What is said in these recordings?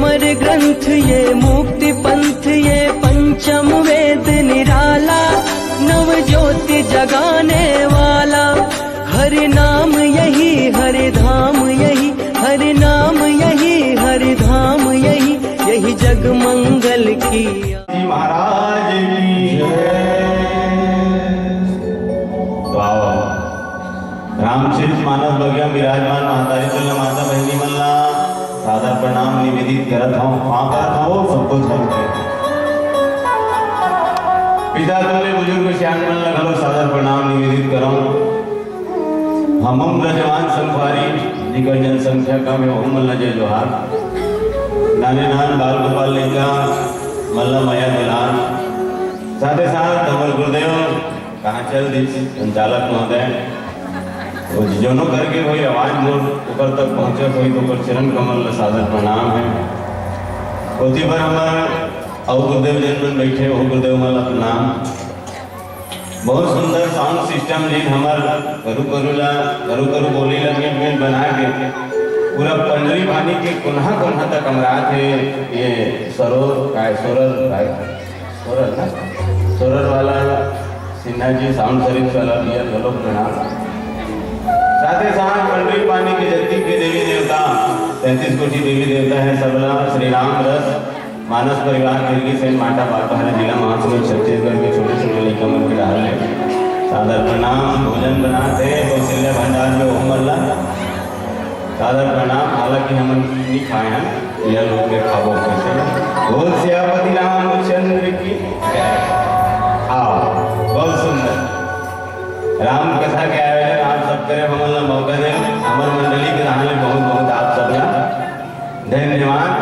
अमर ग्रंथ ये मुक्ति पंथ ये पंचम वेद निराला, नव ज्योति जगाने वाला। हरि नाम यही हरि धाम यही, हरि नाम यही हरि धाम यही, यही जग मंगल की। महाराज की रामचरित मानस बघ्या विराजमान महातारी तुल्य माता बहिणी मला सादर प्रणाम निवेदित करत हूँ। सबको छोड़ते पिता तुल्य बुजुर्ग श्याम मन लगलो सादर प्रणाम निवेदित करो। हम ब्रजवान संख्वारी जिकर जनसंख्या कम है मल्ला जय जोहार। नाने नान बाल गोपाल लेका मल्ला माया दुलार, साथ ही साथ धवल गुरुदेव कहाँ चल दी संचालक महोदय जोनो करके कोई आवाज मोर ऊपर तक पहुँचे कोई तो ऊपर चरण कमल सादर प्रणाम है। उसी पर हमारा और गुरुदेव जन बैठे हो गुरुदेव मल्ला प्रणाम। बहुत सुंदर साउंड सिस्टम जिन हमार करू करू बोली लगे बना के पूरा पंडरी पानी के कोन्हा कोन्हा तक अमरा थे। ये सरोर ना सोरर वाला सिन्हा जी साउंड सर्विस वाला दिया चलो प्रणाम। साथ ही साथ पंडरी पानी के जगती के देवी देवता 33 कोटि देवी देवता है सबला श्री राम रस मानस परिवार खिड़की से माटा पाटपहरा जिला महासमुंद छत्तीसगढ़ के छोटे छोटे लेकमर के डाल है सादर प्रणाम। भोजन बनाते कौशल्या भंडार में ओमल्ला सादर प्रणाम। हालांकि हम नहीं खाए हैं यह लोग के खाबो कैसे बोल श्यापति रामचंद्र की आओ। बहुत सुंदर राम कथा के आयोजन आप सब करें हमला मौका दें अमर मंडली के रहने बहुत बहुत आप सबका धन्यवाद।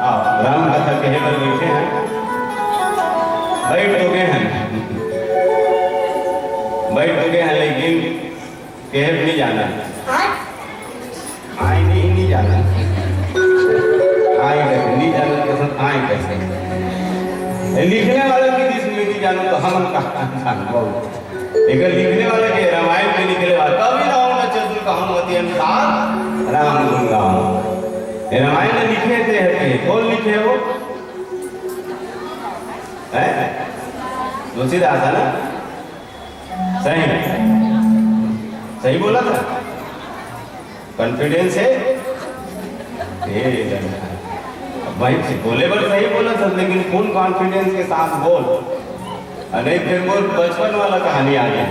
आओ राम कथा कहे पर बैठे हैं बैठ चुके हैं लेकिन कहे नहीं जाना आए नहीं जाना आए कैसे नहीं जाना कैसे आए कैसे लिखने वाले की जिसमें नहीं जाना तो हम कहा एक लिखने वाले के रामायण में निकले कवि राम चतुर कहूँमती अनुसार राम गुण गाऊं। रामायण में लिखे थे कौन लिखे वो तुलसीदास है ना। सही बोला था कॉन्फिडेंस है भाई से बोले पर सही बोला था लेकिन फुल कॉन्फिडेंस के साथ बोल। नहीं फिर वो बचपन वाला कहानी आ गई।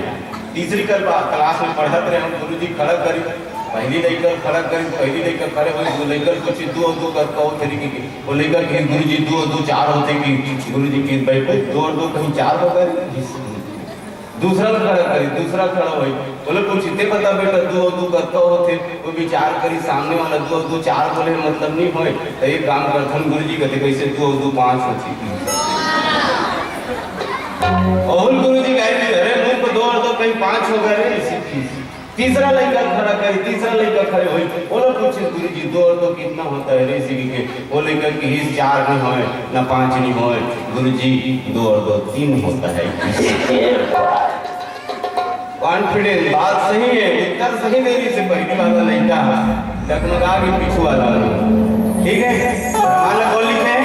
तीसरी क्लास में पढ़ते रहे हम गुरु जी खड़ा करी पहली लेकर खड़ा करी पहली लेकर खड़े हुए वो लेकर कुछ दो कर कहो तरीके की वो लेकर के गुरु जी दो चार होते कि गुरु जी की बैठे दो कहीं चार हो गए। दूसरा खड़ा करी दूसरा खड़ा हुई बोले कुछ इतने पता बेटा दो कर कहो थे वो विचार करी सामने वाला दो चार बोले मतलब नहीं हुए तो एक काम करथन गुरु जी कहते कैसे दो पाँच होती और गुरु जी कह अरे मुंह को दो कहीं पाँच हो गए। तीसरा लड़का खड़ा करे तीसरा लड़का खड़े हुई बोलो पूछे गुरु जी दो कितना होता है रे सीखी के वो लेकर कि हिस्स 4 नहीं होए ना 5 नहीं होए गुरु जी 2 और 2 3 होता है। कॉन्फिडेंस बात सही है उत्तर सही देने से पहली वाला लड़का डगमगा के पीछू वाला ठीक है। माला कौन लिखे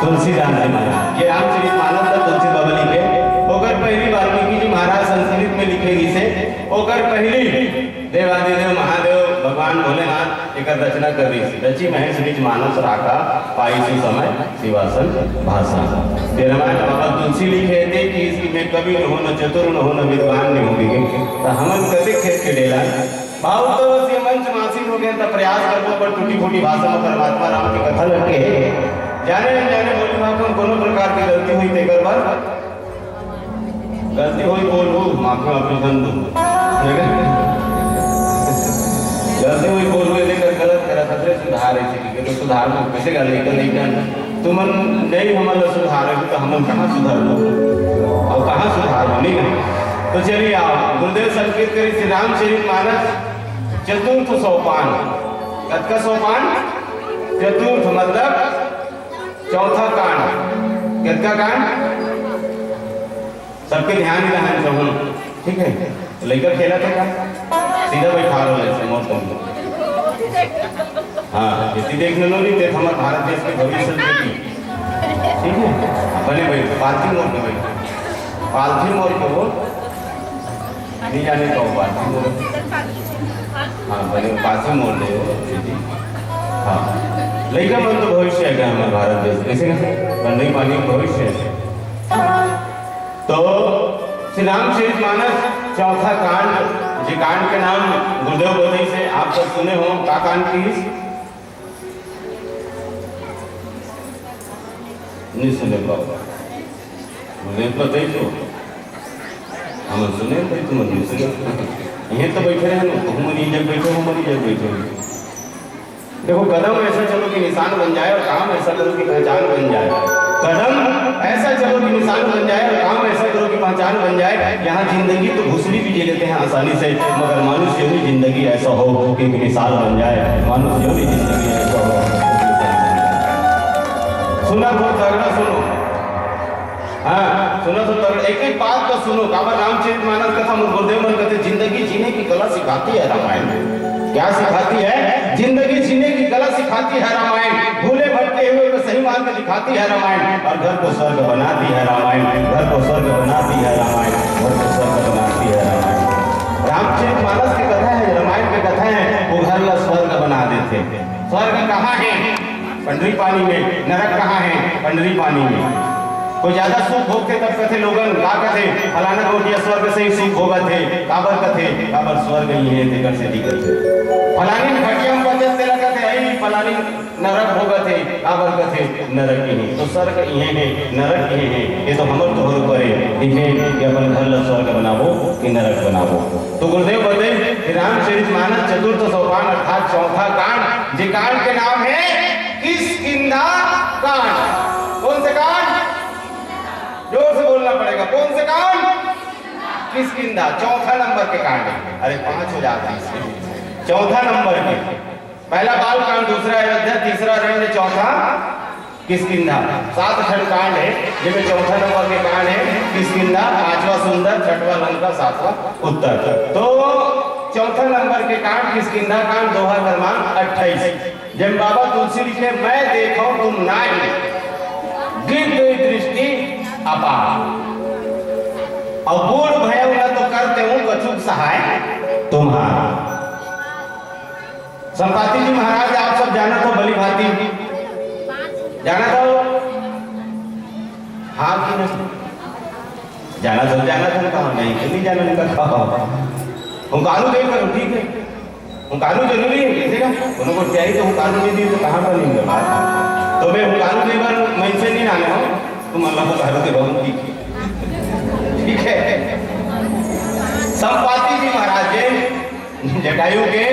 तुलसीदास जी महाराज ये रामचरित मानस का तुलसी बाबा लिखे होकर पहली वाल्मीकि जी महाराज संस्कृत में लिखेगी से होकर पहली देवादिदेव महादेव भगवान भोलेनाथ एक रचना कर रही रची महेश बीच मानस राखा पाई सी समय शिवासन भाषा। रामायण बाबा तुलसी लिखे थे कि इसकी में कवि न हो न चतुर न हो न विद्वान नहीं होगी तो हमन कभी खेत के डेला भाव तो बस ये मंच मासिक हो गया तो प्रयास करबो पर टूटी फूटी भाषा में परमात्मा राम की कथा लगे जाने जाने बोली भाषा कोनो प्रकार की गलती हुई तेकर बार गलती हुई बोलू माफी ऑपरेशन दो गलती हुई बोल लेकर गलत करा था सुधार है कि सुधार को कैसे कर लेकर तुमन नहीं हमारा सुधार है तो हम कहाँ सुधार लो और कहाँ सुधार हो नहीं तो चलिए आओ गुरुदेव संकेत करी श्री रामचरित मानस चतुर्थ सोपान कतका सोपान चतुर्थ मतलब चौथा कांड कतका कांड सबके ध्यान रहना चाहिए ठीक है। लेकर खेला था क्या सीधा बैठा रहा है मौसम हाँ यदि देखने लो नहीं तो हमारे भारत देश के भविष्य देखी ठीक है बने भाई पालथी मोड़ के भाई पालथी मोड़ के वो नहीं जाने का पालथी मोड़ हाँ बने पालथी मोड़ ले दीदी हाँ लड़का मन तो भविष्य है क्या हमारे भारत देश कैसे बंदे पानी भविष्य है तो श्री रामचरितमानस चौथा कांड जी कांड के नाम गुरुदेव बधई से आप सब सुने हो का कांड प्लीज नहीं सुने बाबा गुरुदेव बधई तो हम सुने थे तुम नहीं सुने ये तो बैठे रहे हम नहीं जब बैठे हम नहीं जब बैठे देखो कदम ऐसा चलो कि निशान बन जाए और काम ऐसा करो कि पहचान बन जाए कदम ऐसा चलो कि निशान बन जाए और काम ऐसा करो कि पहचान बन जाए यहाँ जिंदगी तो घुसरी भी ले लेते हैं आसानी से मगर मानुष योनि जिंदगी ऐसा हो कि मिसाल बन जाए मानुष योनि जिंदगी ऐसा हो सुना तो तगड़ा सुनो हाँ सुनो तो तगड़ा एक एक बात तो सुनो काबर रामचरितमानस कथा गुरुदेव मन कहते जिंदगी जीने की कला सिखाती है रामायण क्या सिखाती है जिंदगी जीने की कला सिखाती है रामायण भूले भटके हुए को सही मार्ग दिखाती है रामायण और घर को स्वर्ग बनाती है रामायण घर को स्वर्ग बनाती है रामायण घर को स्वर्ग बनाती है रामायण रामचरितमानस की कथा है रामायण की कथा है वो घर का स्वर्ग बना देते स्वर्ग कहाँ है पंडरी पानी में नरक कहाँ है पंडरी पानी में कोई ज्यादा सुख भोगते तब कथे लोगन का कथे फलाना गोटिया स्वर्ग से ही सुख भोगत है काबर कथे काबर स्वर्ग ही है देकर से दिखत है फलानी घटिया में बचत तेरा कथे आई फलानी नरक भोगत है काबर कथे नरक ही है तो स्वर्ग ये है नरक ये है ये तो हमर तोहर ऊपर है दिखे कि अपन घर ला स्वर्ग बनावो कि नरक बनावो तो गुरुदेव बधई रामचरितमानस चतुर्थ सोपान अर्थात चौथा कांड जे कांड के नाम है किष्किंधा कांड कौन से कांड जोर से बोलना पड़ेगा कौन से कांड किष्किंधा चौथा नंबर के कांड अरे 5 हो जाते हैं चौथा नंबर के पहला बाल कांड दूसरा अयोध्या तीसरा रण्य चौथा किष्किंधा 7 खंड कांड है जिसमें चौथा नंबर के कांड है किष्किंधा पांचवा सुंदर छठवां लंका सातवां उत्तर तो चौथा नंबर के कांड किष्किंधा कांड दोहा क्रमांक 28 जब बाबा तुलसी लिखे मैं देखो तुम नाई गिर गई दृष्टि अपार और बूढ़ भय न तो करते हूं कछुक सहाय तुम्हारा संपाति जी महाराज आप सब जाना तो भली भांति जाना था हाँ कि नहीं जाना था कहा नहीं जाना उनका कहा हम कानू देख कर ठीक है हम कानू जरूरी है किसी का उनको चाहिए तो हम कानू नहीं दी तो कहाँ पर नहीं बात तो मैं हम कानू देवर मैं से नहीं आने हो तुम अल्लाह को कह दे बहुत ठीक है संपाति जी महाराज जी जटायु के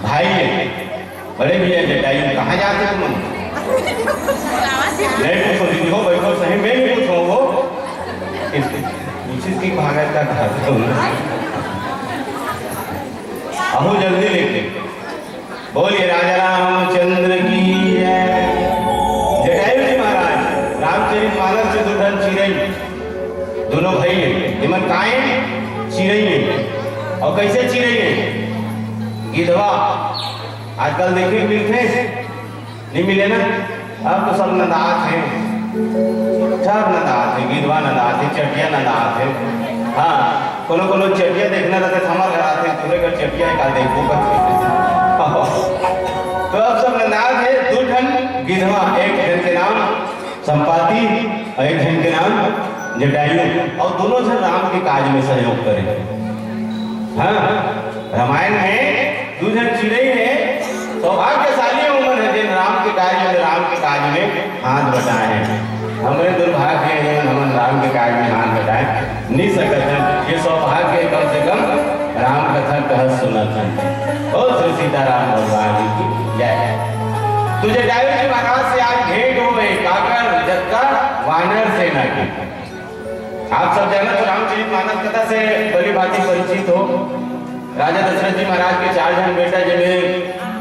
भाई है बड़े भैया जटायु कहाँ जाते तुम नहीं पूछो दीदी हो बैठो सही मैं भी पूछो वो की भागत का कहते हो अहो जल्दी लेके बोलिए राजा रामचंद्र की जटायु जी महाराज रामचरितमानस से दुर्धन चिरई दोनों भाई है हिमन काए चिरई है और कैसे चिरई है गिधवा आजकल देखे मिलते नहीं मिले ना अब तो सब नदात है सब नदात है गिधवा नदात है चटिया नदात है हाँ कोनो कोनो चटिया देखना रहते हमारे घर आते पूरे घर चटिया का देखो तो अब सब नदात है दो ठन गिधवा एक जन के नाम संपाति और एक जन के नाम जटायु और दोनों जन राम के काज में सहयोग करें हाँ रामायण में दो जन चिड़ई है सौभाग्यशाली उम्र है जिन राम के काज में हाथ बटाए हैं हमारे दुर्भाग्य है हम राम के कार्य में हाथ बटाए नहीं सकते ये सौभाग्य कम से कम राम कथा कह सुनत है और श्री सीताराम भगवान की जय तुझे जटायु जी महाराज से आज भेंट हो गई काकर जत्ता वानर सेना की आप सब जाना तो रामचरितमानस कथा से भली भांति परिचित हो राजा दशरथ जी महाराज के 4 जन बेटा जिन्हें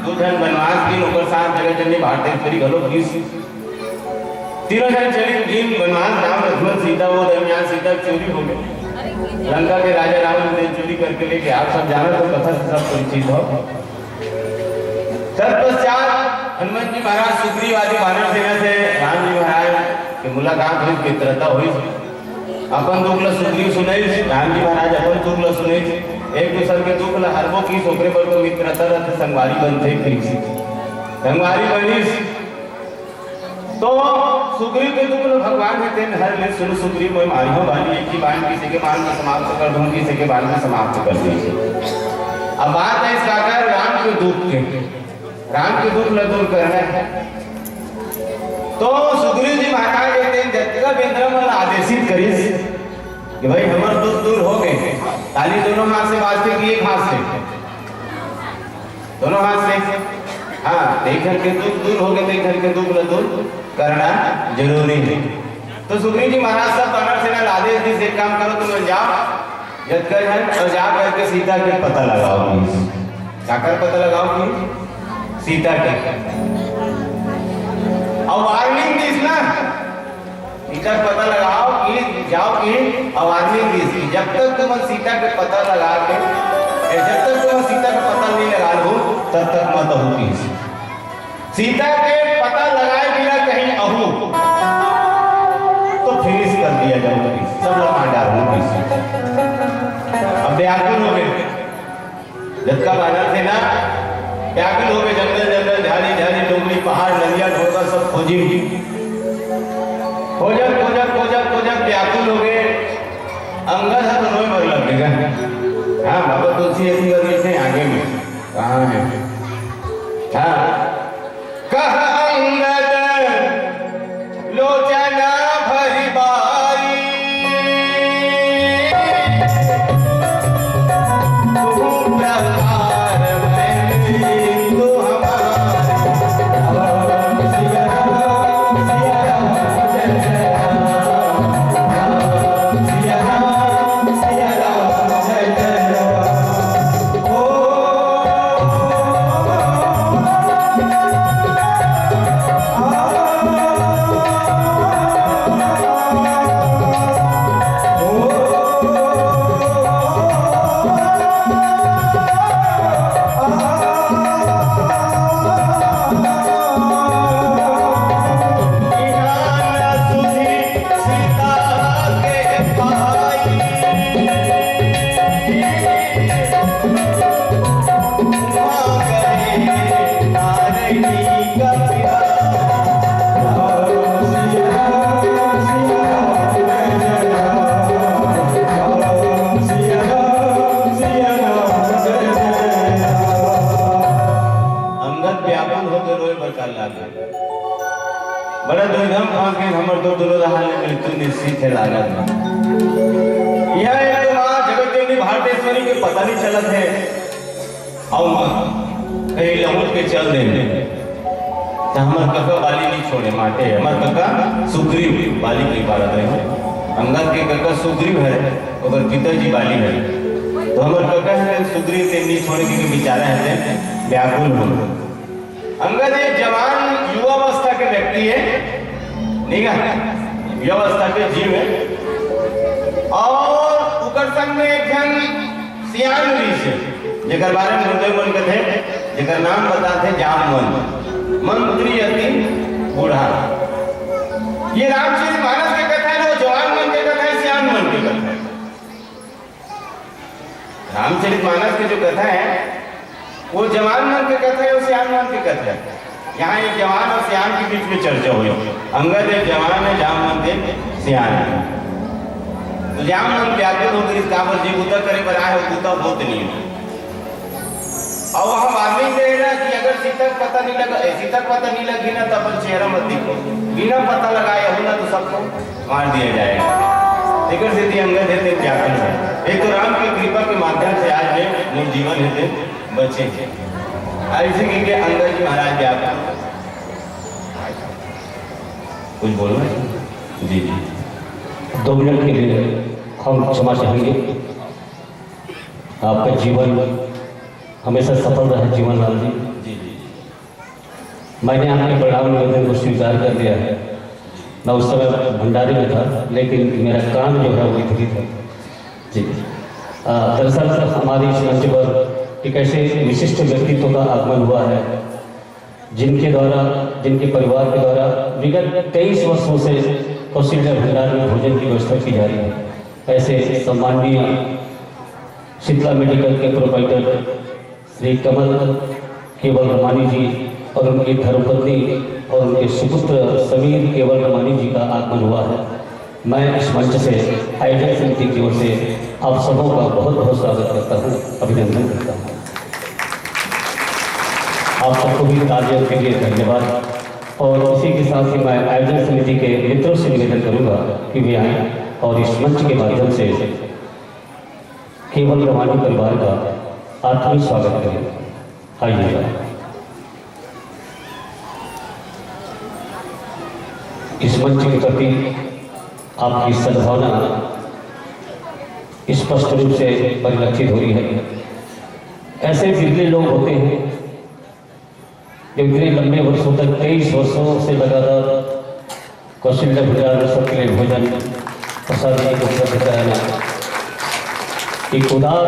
2 जन वनवास की नौकर साथ जगह जन्नी भारत गलो 3 जन चली दिन वनवास राम लक्ष्मण सीता वो दरमियान सीता चोरी हो गई लंका के राजा रावण ने चोरी करके लेके आप सब जाना तो कथा से सब परिचित हो तत्पश्चात हनुमान जी महाराज सुग्रीव आदि वानर सेना से राम जी महाराज की मुलाकात हुई, मित्रता हुई। अपन दुख ल सुग्रीव सुनई, राम जी महाराज अपन दुख ल सुनई, एक दूसरे के दुख ल हरबो की सोकरे पर तो मित्रता रथ संगवारी बनते फिर संगवारी बनीस। तो सुग्रीव के दुख ल भगवान कहते हैं हर ले सुन सुग्रीव मैं मारियो वाली एक ही बाण किसी के बाण में समाप्त कर दूं, किसी के बाण में समाप्त कर दीजिए। अब बात है इस काकर राम के दुख के, राम के दुख ल दूर करना है। तो सुग्रीव जी महाराज कहते हैं जतिका बेंद्र मन आदेशित करिस कि भाई हमार दुख दूर हो गए। ताली दोनों हाथ से बाजते कि एक हाथ से? दोनों हाथ से। हाँ, देखकर के दुख दूर हो गए, देखकर के दुख ल दूर करना जरूरी है। तो सुग्रीव जी महाराज सब वानर सेना आदेश दी, एक काम करो तुम जाओ जतकर है और जा करके सीता के पता लगाओ। जाकर पता लगाओ कि सीता के और वार्निंग दी ना, सीता का पता लगाओ कि जाओ कि और वार्निंग दी जब तक तुम सीता के पता लगा के, जब तक तुम सीता का पता नहीं लगा लो तब तक मत होगी। सीता के पता लगाए बिना कहीं अहू तो फिनिश कर दिया जाओगी, सब लोग मार डालोगी। अब व्याकुल हो गए, जब का वानर थे ना व्याकुल हो गए, जंगल जंगल झाड़ी झाड़ी डोंगरी पहाड़ नदियां ढोकर सब खोजी खोजक खोजक खोजक खोजक व्याकुल हो गए। अंगद है तो रोए मर लगेगा। हाँ बाबा तुलसी ऐसी गली थे आगे में कहाँ है? हाँ कहा अंगद लोचना भरी बाई बड़ा दुर्गम फंस गए हमर दो दोनों रहा मृत्यु निश्चित है लागत। यह एक तो मां जगत जननी भारतेश्वरी के पता नहीं चलत है और कहीं लमुट के चल दे तो हमर कका बाली नहीं छोड़े माटे। हमर कका सुग्रीव बाली की बात है, अंगद के कका सुग्रीव है और पिताजी बाली है, तो हमर कका है सुग्रीव के नहीं छोड़े के बेचारा है व्याकुल हो। अंगद एक जवान युवावस्था के व्यक्ति है, ठीक है, युवावस्था के जीव है और उकर संग में एक जन सियान ऋषि है जेकर बारे में हृदय मन कहते हैं, जेकर नाम बताते जामवन। मंत्री अति बूढ़ा। ये रामचरितमानस की कथा है, वो जवान मन की कथा है, सियान मन की कथा है। रामचरितमानस की जो कथा है वो जवान मन की कथा है और सियान मन की कथा है। यहाँ एक जवान और सियान के बीच में चर्चा हुई। अंगद एक जवान है, जामवंत एक सियान है। तो जामवंत व्याकुल होकर इस काबर जी उतर करे पर आए उतना बहुत नहीं है। और वहां वार्निंग दे रहा कि अगर सीता पता नहीं लगा, सीता पता नहीं लगी ना तो अपन चेहरा मत दिखो, बिना पता लगाए हो ना तो सबको मार दिया जाएगा। लेकिन स्थिति अंगद है व्याकुल है। एक तो राम की कृपा के माध्यम से आज में जीवन है बचे हैं। ऐसे के अंगद जी महाराज व्याकुल कुछ बोलो जी। 2 मिनट के लिए हम क्षमा चाहेंगे। आपका जीवन हमेशा सफल रहे जीवन लाल जी। मैंने आपके प्रणाम निवेदन को स्वीकार कर लिया है। मैं उस समय भंडारी में था, लेकिन मेरा काम जो है वो इधर था जी। दरअसल हमारी इस मंच पर एक ऐसे विशिष्ट व्यक्तित्व का आगमन हुआ है जिनके द्वारा, जिनके परिवार के द्वारा विगत 23 वर्षों से कौशल्या भंडार में भोजन की व्यवस्था की जा रही है। ऐसे सम्माननीय शीतला मेडिकल के प्रोप्राइटर श्री कमल केवल रमानी जी और उनकी धर्मपत्नी और उनके सुपुत्र समीर केवल रमानी जी का आगमन हुआ है। मैं इस मंच से आयोजन समिति की ओर से आप सबों का बहुत बहुत स्वागत करता हूँ, अभिनंदन करता हूँ। आप सबको भी तालियों के लिए धन्यवाद। और इसी के साथ ही मैं आयोजन समिति के मित्रों से निवेदन करूँगा कि वे आएँ और इस मंच के माध्यम से केवल रमानी परिवार का आत्मीय स्वागत करें। आइएगा। इस मंच के प्रति आपकी सद्भावना स्पष्ट रूप से परिलक्षित हो रही है। ऐसे बिरले लोग होते हैं जो इतने लंबे वर्षों तक 23 वर्षों से लगातार कौशल्या भंडार में सबके लिए भोजन प्रसाद को उपलब्ध कराना। एक उदार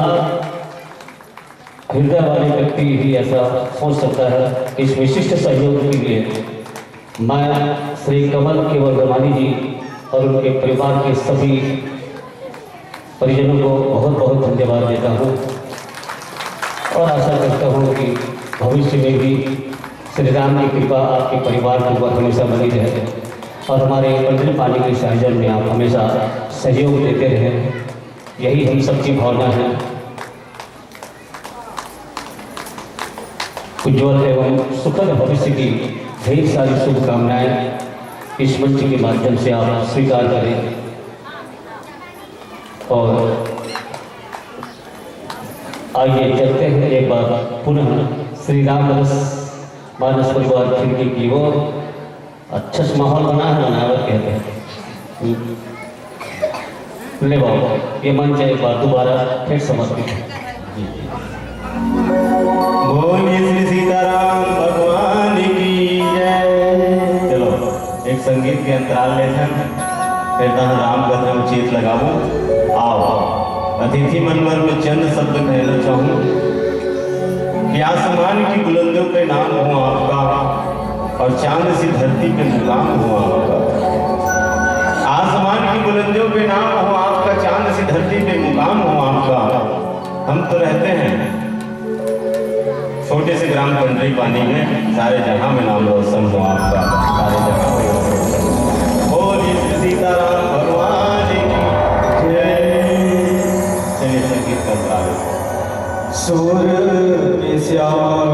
हृदय वाले व्यक्ति ही ऐसा सोच सकता है। इस विशिष्ट सहयोग के लिए मैं श्री कमल केवल रमानी जी और उनके परिवार के सभी परिजनों को बहुत बहुत धन्यवाद देता हूँ और आशा करता हूँ कि भविष्य में भी श्री राम की कृपा आपके परिवार के ऊपर हमेशा बनी रहे और हमारे पंडित पानी के आयोजन में आप हमेशा सहयोग देते रहें। यही हम सबकी भावना है। उज्ज्वल एवं सुखद भविष्य की ढेर सारी शुभकामनाएं इस मंच के माध्यम से आप स्वीकार करें। और आइए चलते हैं एक बार पुनः श्री राम मानस परिवार खिड़की की ओर। अच्छा सा माहौल बना है, बनावट कहते हैं। ले बाबा, ये मंच एक बार दोबारा फिर समर्पित है। बोलिए श्री सीताराम भगवान की जय। चलो एक संगीत के अंतराल लेखन कहता हूँ राम कथा उचित लगाऊं। आओ अतिथि मनवर में चंद शब्द कहना चाहूँ कि आसमान की बुलंदियों पे नाम हो आपका और चांद सी धरती पे मुकाम हो आपका। आसमान की बुलंदियों पे नाम हो आपका, चांद सी धरती पे मुकाम हो आपका। हम तो रहते हैं छोटे से ग्राम पंडरी पानी में, सारे जहां में नाम रोशन हो आपका, सारे जहां में रोशन। बोलिए सीताराम भगवान की जय। चलिए संगीत का प्रारंभ। सूर में श्याम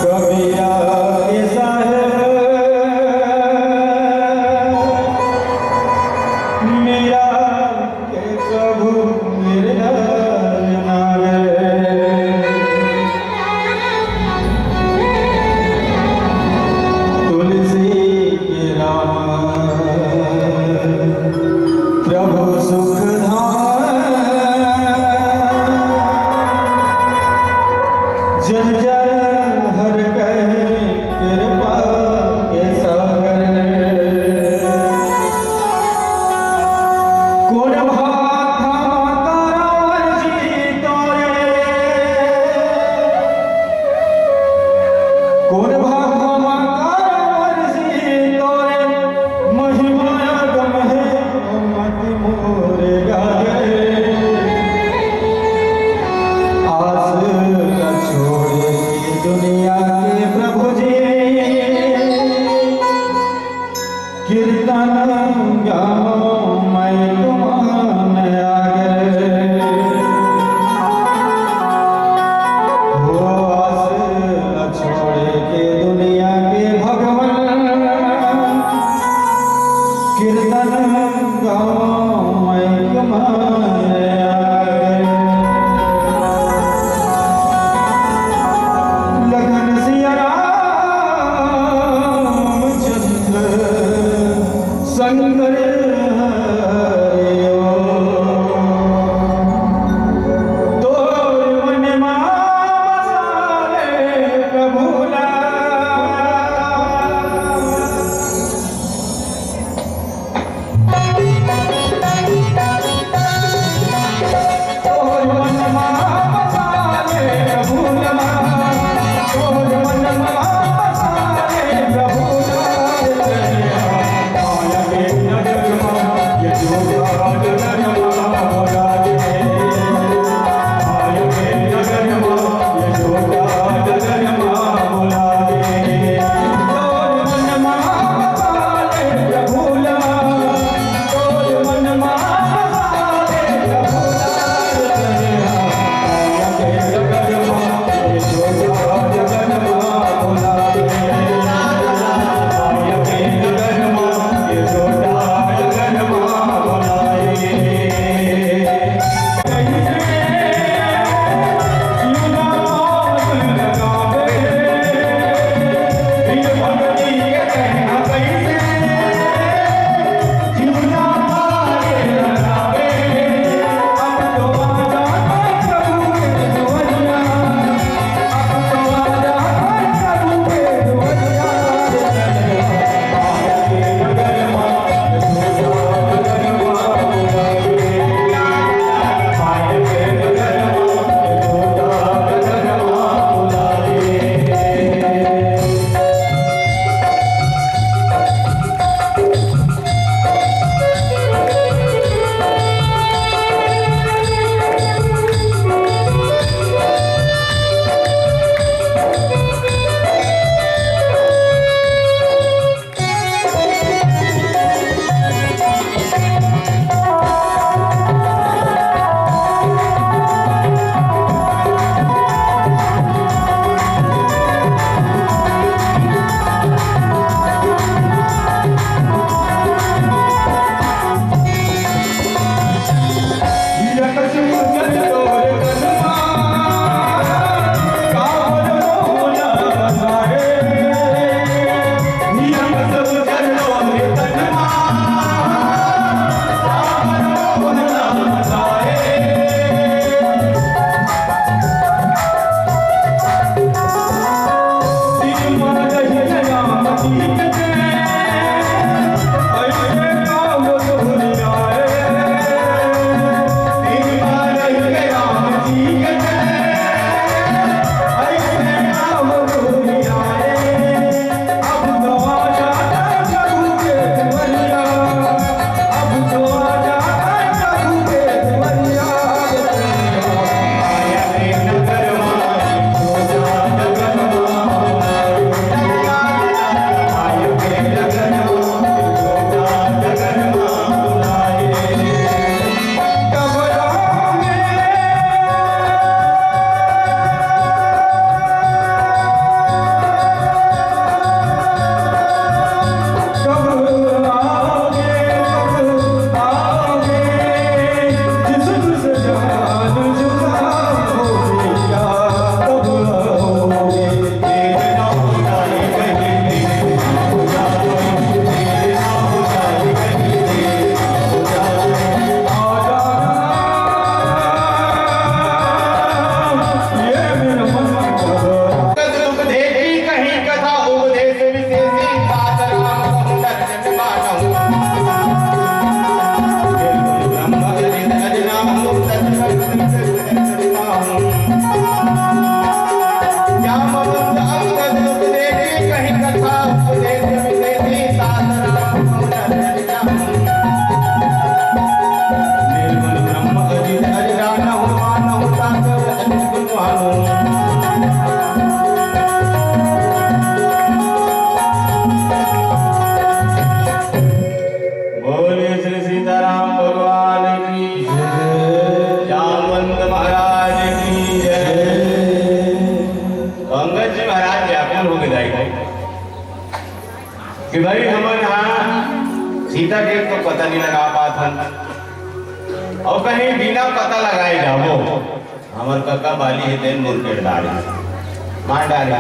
कबीरा के साहेब मेरा के प्रभु मेरे छोड़ महाराज व्याकुल हो गए कि भाई हम यहाँ सीता के तो पता नहीं लगा पात और कहीं बिना पता लगाए जाओ हमार काका बाली है दिन मुर्केट डाली मार डाली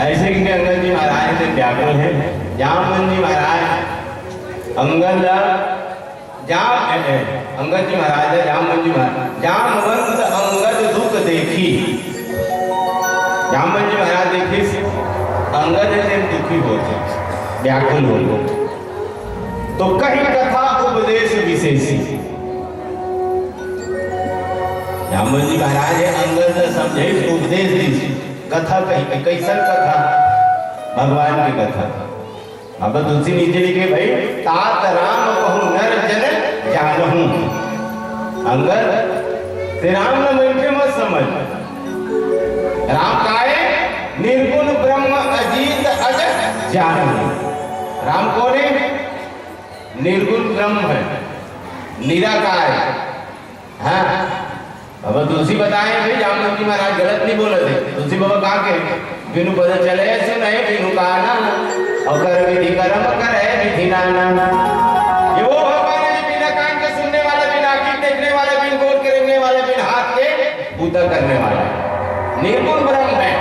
ऐसे कि अंगद जी महाराज से व्याकुल है जामवंत जी महाराज अंगद अंगद जी महाराज है जामवंत जी महाराज जामवंत अंगद दुख देखी जामवंत जी महाराज देखी अंगद से दुखी होते व्याकुल हो तो कहीं कथा उपदेश विशेषी जामवंत जी महाराज है अंगद समझे उपदेश दी कथा कही कैसन कथा भगवान की कथा अब तुलसी नीचे लिखे भाई तात राम कहूँ नर जन जानहूं अंगद ते राम न बैठे मत समझ राम काहे निर्गुण ब्रह्म अजीत अज जानहूं राम कौन है निर्गुण ब्रह्म है निराकार है हाँ अब तुलसी बताए भाई जामवंत जी महाराज गलत नहीं बोले थे तुलसी बाबा कहा के बिनु पता चले सुने बिनु कहना और कर विधि कर्म करे विधि नाना ये वो भगवान है बिना कान के सुनने वाला बिना आँख देखने वाला बिन गोद के रखने वाला बिन हाथ के पूजा करने वाला निर्गुण ब्रह्म है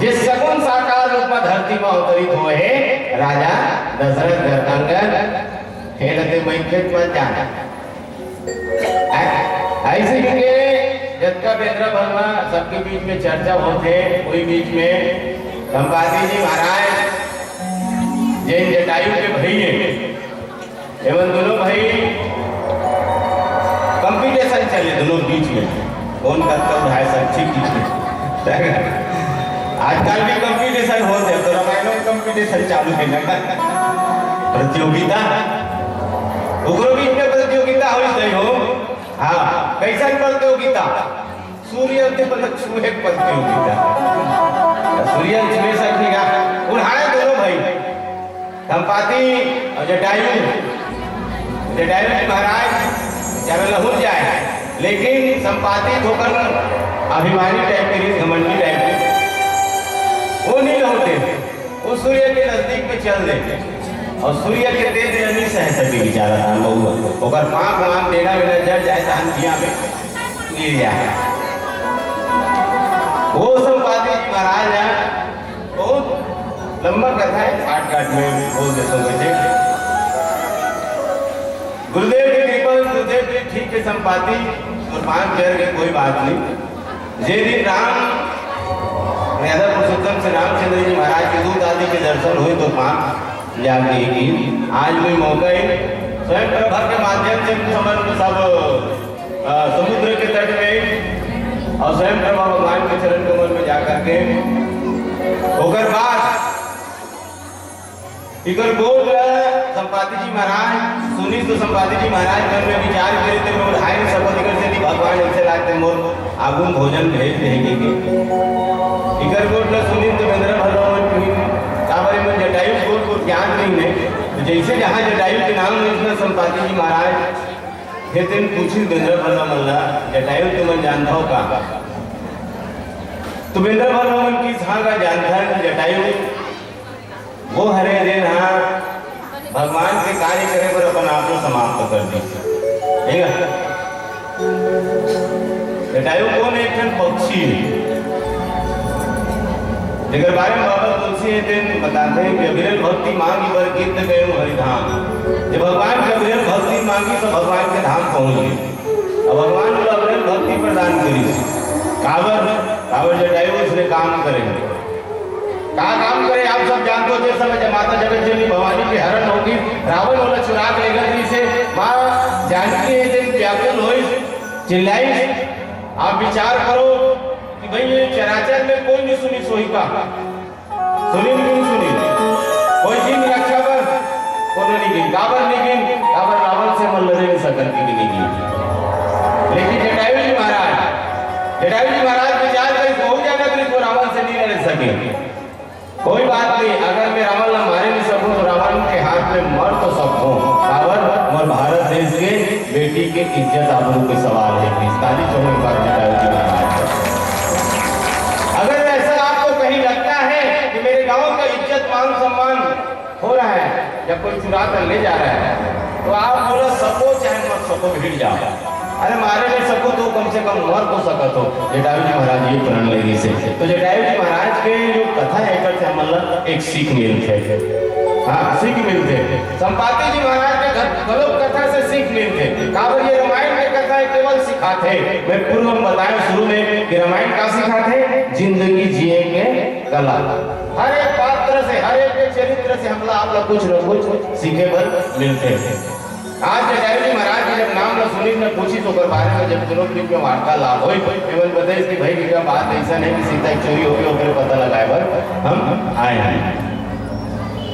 जिस सगुण साकार रूप में धरती में अवतरित हुए राजा दशरथ अंगद खेलते बैंकेट में जाना ऐसे के जत्का बेंद्र वर्मा सबके बीच में चर्चा होते कोई बीच में संपादी जी महाराज जैन जटायु के भाई एवं दोनों भाई कंपटीशन चले दोनों बीच में कौन करता है सच्ची की आजकल भी कंपटीशन होते तो रामायण में कंपटीशन चालू है ना प्रतियोगिता उग्र बीच में प्रतियोगिता हो हाँ कैसा प्रतियोगिता सूर्य छुए प्रतियोगिता सूर्य छुए सकेगा उन्हाए दोनों भाई संपाति और जटायु जी महाराज चाहे लहुर जाए लेकिन संपाति होकर अभिमानी टाइप के घमंडी टाइप के वो नहीं लहुटे वो सूर्य के नजदीक में चल देते और सूर्य के तेज नहीं सह सके बेचारा था बहुआ ओकर पांख वांख टेढ़ा मेढ़ा जड़ जाए तो अंधिया में गिर जाए वो संपादी जी महाराज है बहुत लंबा कथा है शॉर्टकट में बोल देता हूँ वैसे गुरुदेव की कृपा गुरुदेव जी ठीक है संपादी और 5 चेहर के कोई बात नहीं जे दिन राम राधा पुरुषोत्तम से रामचंद्र जी महाराज के दूध आदि के दर्शन हुए तो 5 जाके आज भी मौका ही स्वयं प्रभा के माध्यम से सब समुद्र के तट में और स्वयं प्रभा भगवान के चरण कमल में जाकर के होकर बाद इकर बोल संपादी जी महाराज सुनी तो संपादी जी महाराज मन में विचार करे थे मोर हाय शपथ कर से भगवान ऐसे लागते मोर आगुन भोजन भेज देंगे के इकर बोल सुनी तो बेंद्र भगवान काबरे में जटायु को ज्ञान नहीं है तो जैसे जहाँ जटायु के नाम में इसमें संपादी जी महाराज फिर दिन पूछी बेंद्र भल्ला मल्ला जटायु तुम जानता हो का तो बेंद्र भल्ला की छा का जानता है जटायु वो हरे दिन हाँ भगवान के कार्य करे पर अपन आप को समाप्त कर दी ठीक है जटायु कौन एक पक्षी लेकर बारे में बाबा तुलसी दिन बताते हैं कि अविरल भक्ति मांगी पर कीर्त गए हरिधाम जब भगवान की अविरल भक्ति मांगी तो भगवान के धाम पहुंच गए अब भगवान को अविरल भक्ति प्रदान करी कावर जटायु इसने काम करेंगे कहा काम करे आप सब जानते हो जिस समय माता जगत जननी भवानी की हरण होगी रावण वाला चुराग लेकर से माँ जानकी है दिन व्याकुल हो चिल्लाई आप विचार करो कि भाई ये चराचर में कोई नहीं सुनी सोई का सुनी नहीं सुनी कोई जिन रक्षा पर कोई नहीं गिन काबर रावण से मन लड़े नहीं सकल की नहीं गिन लेकिन जटायु जी महाराज विचार करी पहुंच जाएगा तो इसको रावण से नहीं लड़ सके कोई बात नहीं अगर मैं रावण ना मारे नहीं सकूं तो रावण के हाथ में मर तो सकूं काबर और भारत देश के बेटी के इज्जत आबरू के सवाल है 45 बार जटायु जी महाराज चुरा कर ले जा रहा है, तो आप बोलो सको चाहे मत सको भिड़ जाओ। अरे मारे नहीं सको तो कम से कम मर तो सकत हो। जटायु जी महाराज ये प्रण लेने से, तो जटायु जी महाराज के जो कथा है एक मतलब एक सीख मिलते, हाँ सीख मिलते। संपाति जी महाराज के गलत कथा से सीख मिलते। काबर ये रामायण की कथा केवल सिखाते। मैं पूर्व में बताया शुरू में कि रामायण का सिखाते, जिंदगी जिए के कला। हर एक पात्र से, हर एक के चरित्र से हमला आप लोग कुछ न कुछ सीखे पर मिलते हैं। आज जटायु जी महाराज की जब नाम न सुनी न पूछी तो कर बारे में जब दोनों में वार्तालाप हुई, केवल बताइए कि भाई क्या बात ऐसा नहीं कि सीता की चोरी हो गई होकर पता लगाए पर हम आए हैं।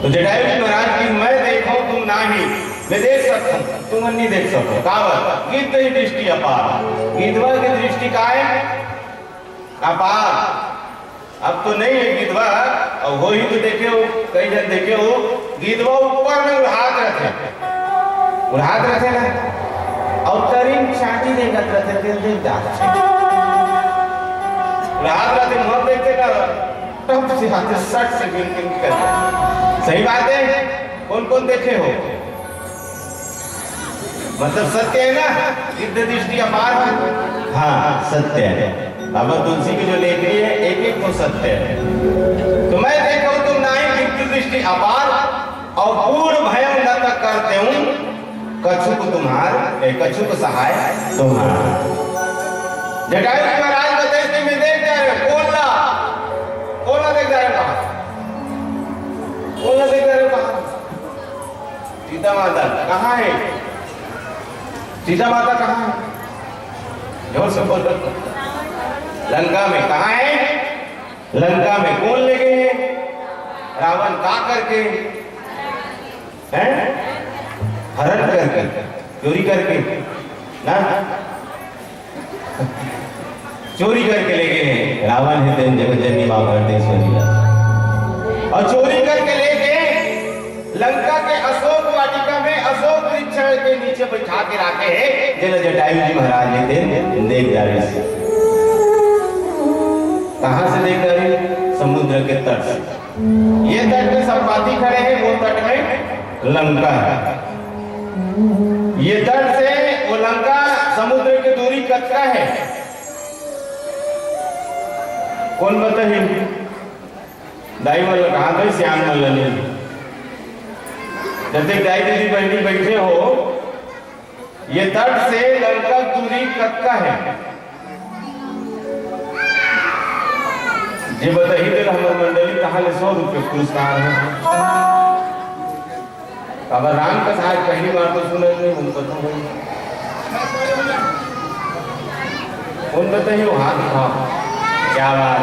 तो जटायु जी महाराज की मैं देखो तुम नहीं, मैं देख सकता हूं तुम नहीं देख सकते। कावत गीत की दृष्टि अपार, गीतवा की दृष्टि का है अपार। अब तो नहीं है गीतवा, अब हो ही तो देखे हो, कई जन देखे हो गीतवा ऊपर में उड़ात रहते ना, और तरीन छाटी देखत रहते उड़ात रहते मुंह देखते ना, टप से हाथ से सट से बिल्कुल कर। सही बात है, कौन कौन देखे हो? मतलब सत्य है ना, गिद्ध दृष्टि अपार है। हाँ सत्य है। अब तुलसी की जो लेखनी है एक एक तो सत्य है। तो मैं देखा हूं तुम नहीं गिद्ध दृष्टि अपार, और पूर्ण भयम न तक करते हूं कछुक तुम्हार, कछुक सहाय तुम्हारा। जटायु जी महाराज बताइए मैं देख जा रहे हो, कौन देख जा रहे हो, कहा कौन देख जा रहे हो, कहा सीता माता कहाँ है? सीता माता कहाँ है? जोर से बोल। लंका में। कहाँ है? लंका में। कौन ले गए? रावण का करके हैं? हरण करके, चोरी करके ना, चोरी करके ले गए। रावण है तेन जगत जननी मां भरतेश्वरी, और चोरी करके ले गए लंका के अशोक वाटिका में, अशोक वृक्ष के नीचे बैठा के रखे हैं। जिला जटायु जी महाराज ने देख जा रहे। कहां से देख रहे? समुद्र के तट से। ये तट में संपाति खड़े हैं, वो तट में लंका है। ये तट से वो लंका समुद्र की दूरी कितना है? कौन बताइए? दाई मल्ल कहा था? श्याम मल्ल ने। जब तक दाई दीदी बहनी बैठे हो, ये तट से लंका दूरी कितना है? ये बताइए दिल हमारे मंडली कहाँ ले 100 रुपये पुरस्कार है। अब राम का साथ पहली बार तो सुना नहीं, उनको तो उन बताइए वो हाथ उठाओ। क्या बात,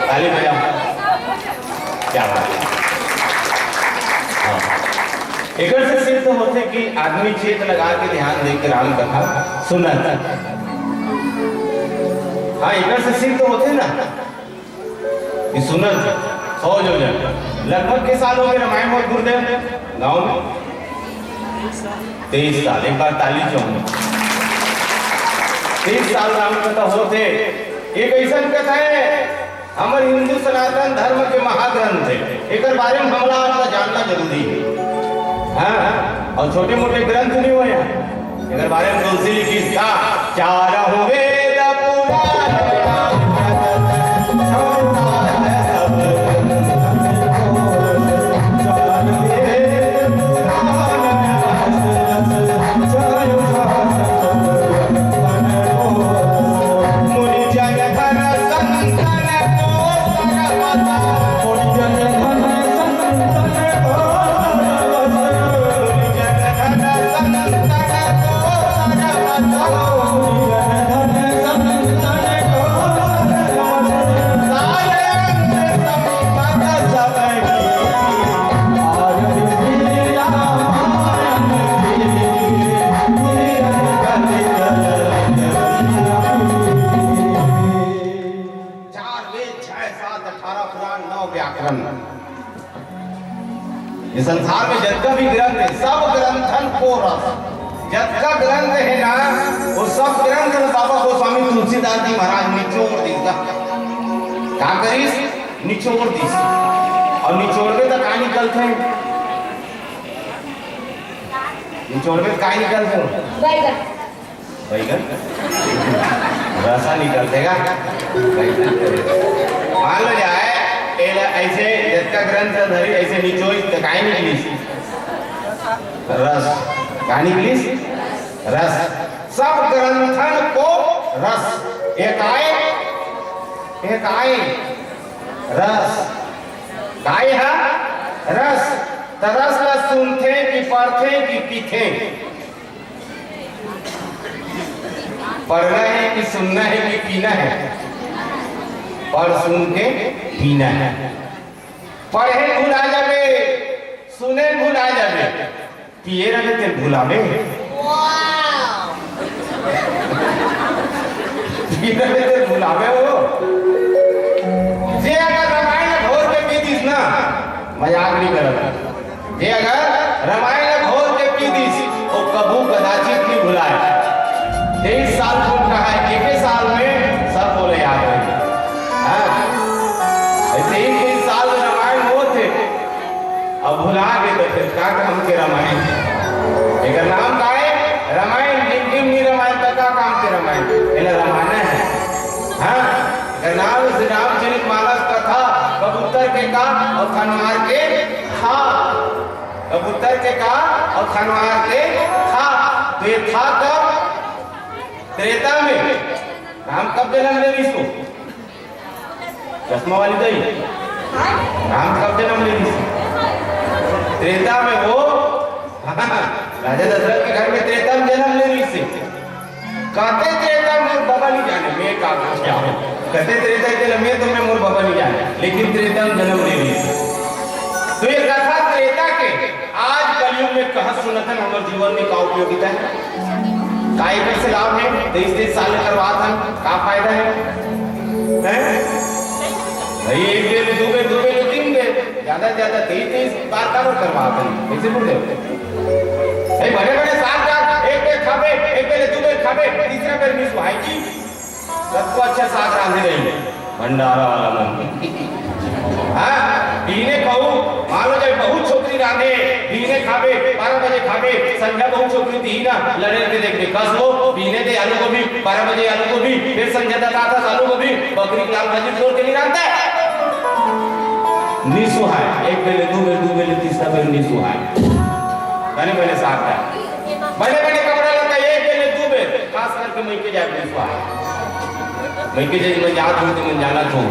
ताली बजाओ, क्या बात। एक से सिद्ध होते कि आदमी चेत लगा के ध्यान दे के राम कथा सुना था। हाँ एक से सिद्ध होते ना कि सुना 100 जो जन। लगभग के साल हो गए रामायण और गुरुदेव गांव में? 23 साल। एक बार ताली चौंक। 23 साल राम कथा होते। एक ऐसा कथा है हमारे हिंदू सनातन धर्म के महाग्रंथ है, एक बारे में हमला आपका जानना जरूरी है। हाँ, और छोटे मोटे ग्रंथ नहीं हुए हैं, एक बारे में तुलसी लिखी था। चार हुए संसार में जितना भी ग्रंथ है सब ग्रंथन को रस, जितना ग्रंथ है ना वो सब ग्रंथ बाबा गोस्वामी तुलसीदास जी महाराज निचोड़ देगा। क्या करीस? निचोड़ दी। और निचोड़ के तक कहाँ निकलते हैं? निचोड़ में काय निकलते हो? बैगन बैगन रसा निकलते का मान लो जाए ऐसे जिसका ग्रंथ धरी ऐसे निचोई तो काय निकलीस रस काय निकलीस रस सब ग्रंथन को रस एक आए रस काय है रस तरस ला सुनते कि पढ़ते कि पीते पढ़ना है कि सुनना है कि पीना है पढ़ सुन के पीना है पढ़े भुला जावे सुने भुला जावे पिए रहे ते भुलावे पिए रहे ते भुलावे हो जे अगर रामायण घोर के पी दीस ना मजाक नहीं करब जे अगर रामायण घोर के पी दीस वो कबू कदाचित नहीं भुलाए 23 साल तुम कहा है एक साल में सब बोले याद रहे ऐसे 23 साल रामायण वो थे अब भुला गए तो फिर क्या काम के रामायण एक नाम का है रामायण जिंदगी में रामायण तक का काम के रामायण ये रामायण है हाँ अगर नाम श्री रामचरित मानस कथा कबूतर के का और खनवार के था कबूतर के का और खनवार के था तो ये था कब त्रेता में राम कब जन्म ले इसको चश्मा वाली दई राम कब जन्म ले त्रेता में वो राजा दशरथ के घर में त्रेता में जन्म ले रही से कहते त्रेता में बाबा नहीं जाने मैं का क्या हूं कहते त्रेता के मैं तो मैं मोर बाबा नहीं जाने लेकिन त्रेता में जन्म ले रही से तो ये कथा त्रेता के आज कलयुग में कहा सुनतन हमारे जीवन में का उपयोगिता है काय से लाभ है 23 साल करवा था का फायदा है भाई एक बेर दो बेर तीन बेर ज्यादा 23 बार का करवा था कैसे बोल रहे भाई बड़े साग एक बेर खाबे एक बेर दो बेर खाबे तीसरा बेर मिस भाई जी सबको अच्छा साग रांधे रही भंडारा वाला मन हाँ दीने कहू मान लो जब बहुत छोकरी रांधे दीने खाबे 12 बजे खाबे संध्या बहुत छोकरी दी ना लड़े के देख कस लो दीने दे आलू गोभी 12 बजे आलू गोभी फिर संध्या तक आता आलू गोभी बकरी लाल भाजी जोड़ के नहीं रांधता है निसुहाय एक बेले दो बेले तीसरा बेले निसुहाय मैंने पहले साथ था बड़े कपड़ा लगता है एक बेले दो बेले खास करके मैं के जाए निसुहाय मैं के जाए मैं याद हूं तो मैं जाना चाहूं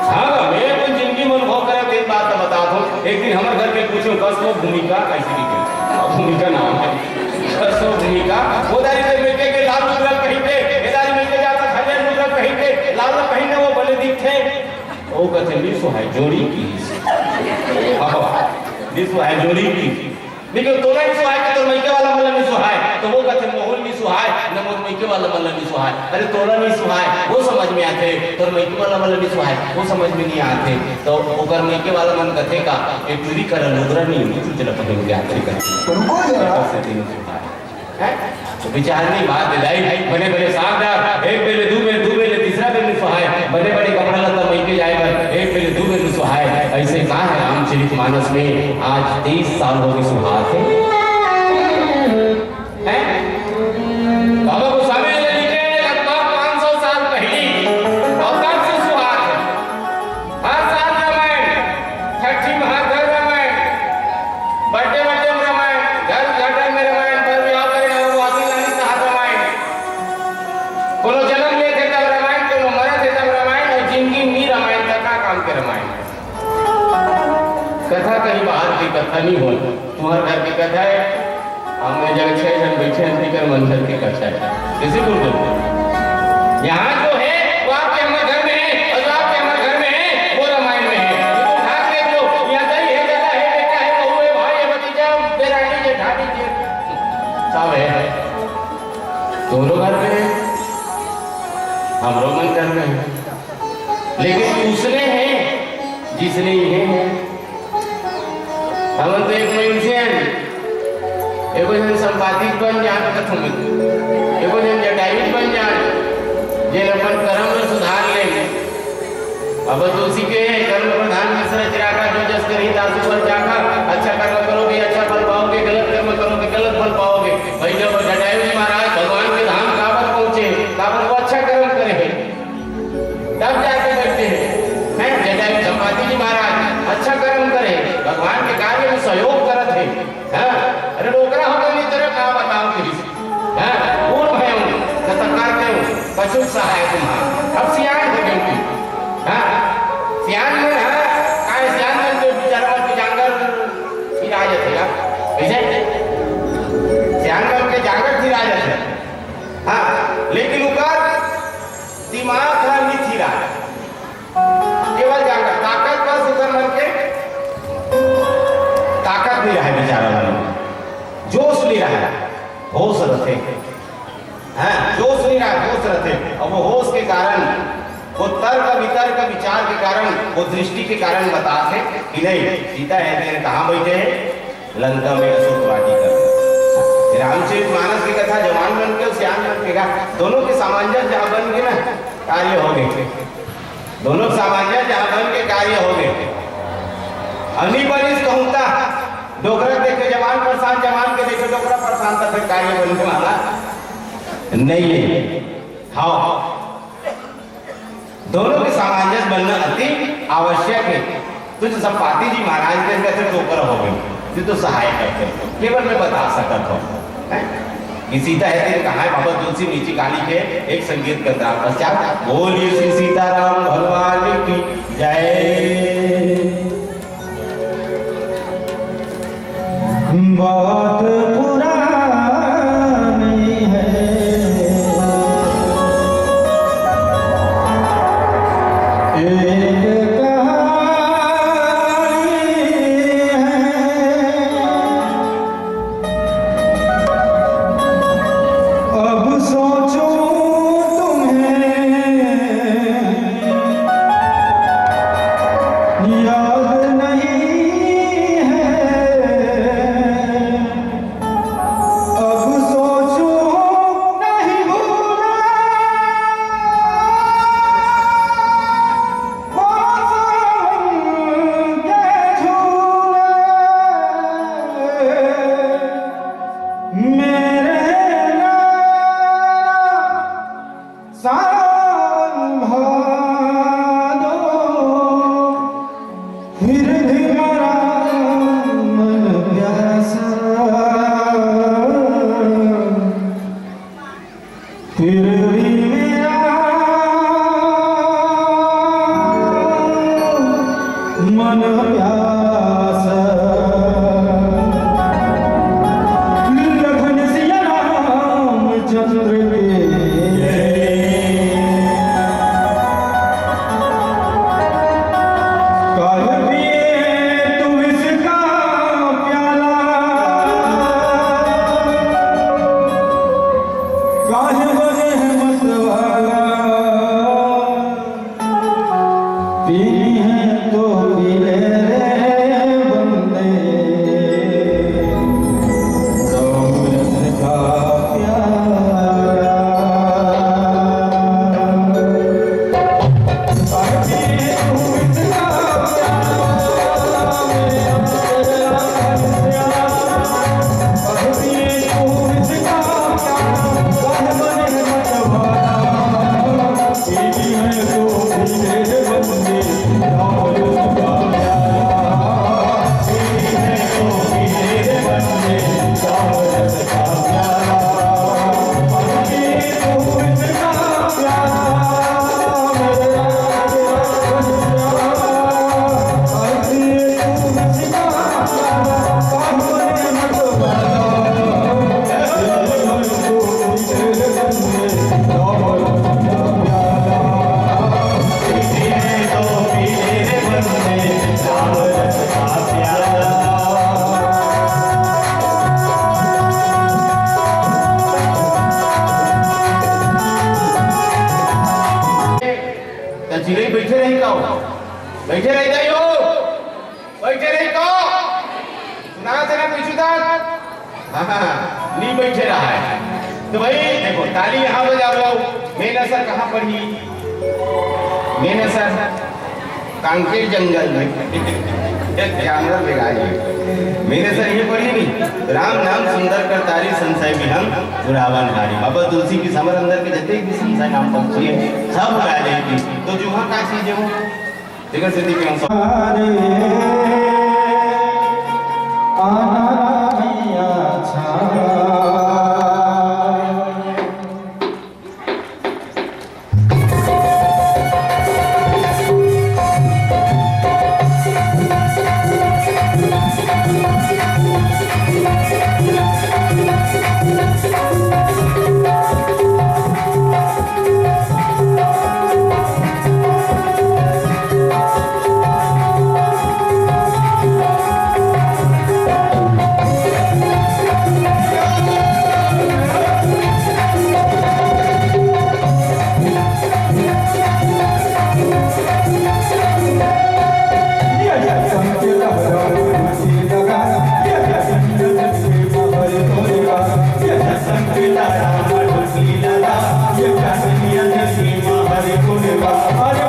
हाँ मैं अपन जिंदगी में अनुभव करे तीन बात बता दूं एक दिन हमारे घर के पूछो कसो भूमिका कैसी लिखी भूमिका नाम है कसो भूमिका वो दारी से बेटे के लाल रुद्र कहीं पे ये दारी में के जाता खजर रुद्र कहीं पे लाल कहीं ने वो बले दिखे वो कहते लिसो है जोड़ी की लिसो है जोड़ी की लेकिन तो नहीं सुहाय के तो मैके वाला मतलब नहीं सुहाय तो वो कहते मोहन नहीं सुहाय न मोर मैके वाला मतलब नहीं सुहाय अरे तोला नहीं सुहाय वो समझ में आते तो मैके वाला मतलब नहीं सुहाय वो समझ में नहीं आते तो ओकर मैके वाला मन कथे का एक चोरी कर लोगरा नहीं तू चला पकड़ के आखिरी कर रुको जरा से तीन सुहाय है तो विचार नहीं बात दिलाई बड़े सागदार एक बेले दो बेले तीसरा बेले सुहाय बड़े कपड़ा लता मैके जाएगा एक बेले दो बेले सुहाय ऐसे कहा है रामचरित मानस में आज 23 साल हो गए सुहाग है बाबा को सामने लिखे लगभग 500 साल पहले और तब से सुहाग है हर साल रामायण छठी महाघर रामायण बर्थडे में रामायण घर में रामायण पर विवाह करे वासी लानी साहब रामायण कोनो जन्म ले थे तब रामायण कोनो मरे थे तब रामायण और जिंदगी में रामायण का काम के रामायण कथा कहीं बाहर की कथा नहीं हो तुम्हारे घर की कथा है हमने जगह 6 जन बैठे हैं स्पीकर मंदिर की कथा है किसी को यहाँ जो है वो आपके हमारे घर में है और जो आपके हमारे घर में है वो रामायण में है तो ठाक देख लो यहाँ दही है दादा है बेटा है बहू है भाई है भतीजा बेरानी जेठानी सब है दोनों घर में है हम लोग मन कर रहे हैं लेकिन उसने है जिसने ये है हम तो एक म्यूजियम एको जन संपादित बन जान कथम एको जन जटायुत बन जान जे अपन कर्म में सुधार ले अब तो उसी के कर्म प्रधान मिश्र चिरागा जो जस करी दासु पर जाकर अच्छा कर्म करोगे अच्छा फल पाओगे गलत कर्म करोगे गलत भटक नहीं रहा है बेचारा वाला, जोश नहीं रहा है, होश रखे, हाँ जोश नहीं रहा है, होश रखे। और वो होश के कारण, वो तर्क वितर्क विचार के कारण, वो दृष्टि के कारण बताते कि नहीं सीता है तेरे कहाँ बैठे हैं, लंका में अशोक वाटिका। रामचरितमानस की कथा जवान बन के सियान बन के, दोनों के सामंजस्य जहाँ बन के ना कार्य हो गए, दोनों सामंजस्य जहाँ बन के कार्य हो गए। अनी बनिस कहूँता डोकरा देखे जवान परेशान, जवान के देखे डोकरा परेशान, तब फिर कार्य बनने वाला नहीं है। हाँ, दोनों के सामंजस्य बनना अति आवश्यक है। तुझ संपाति जी महाराज के कहते डोकरा हो गए, तो सहाय करते, केवल मैं बता सकता हूँ कि सीता है तेरे कहाँ है। बाबा तुलसी नीचे काली के एक संगीत करता पश्चात बोलिए श्री सीताराम भगवान की जय। बात पुरानी है, एक कहानी है, अब सोचो तुम्हें याद नहीं है, अब सोचो नहीं भूला मौसम के झूले, मेरे सावन भादो, फिर भी मेरा मन प्यासा, फिर भी मेरा मन प्यासा। लखन सिया रामचंद्र के काल पिए तुम इसका प्याला, काहे बने हैं मतवाला, पीनी है तो पी ले रे बंदे, रौनक का प्याला। काहे पिए तुम इसका प्याला, मेरे अंतरा प्याला, काहे पिए तुम इसका प्याला, काहे बने हैं मतवाला, पीनी है तो पी ले रे बंदे, रौनक का प्याला, पीनी है तो पी ले रे बंदे, रौनक का प्याला। काहे पिए तुम इसका प्याला, मेरे चिड़ै बैठे रही कहो, बैठे रही जाइयो, बैठे रही कहो, सुना तेरा पीछू तक, हाँ नहीं बैठे रहा है। तो भाई देखो ताली यहाँ बजा लो। मेरा सर कहाँ पढ़ी, मेरा सर कांकेर जंगल में एक जानवर बिगाड़ी, मेरे सर ये पढ़ी नहीं। राम नाम सुंदर कर तारी संशय विहंग बुरावन हारी। बाबा तुलसी की समर अंदर के जते भी संशय नाम पक्षी है सब गा देती। तो जुहा का चीज है वो देखो सिद्धि के हम आना मैया छा कृपा आज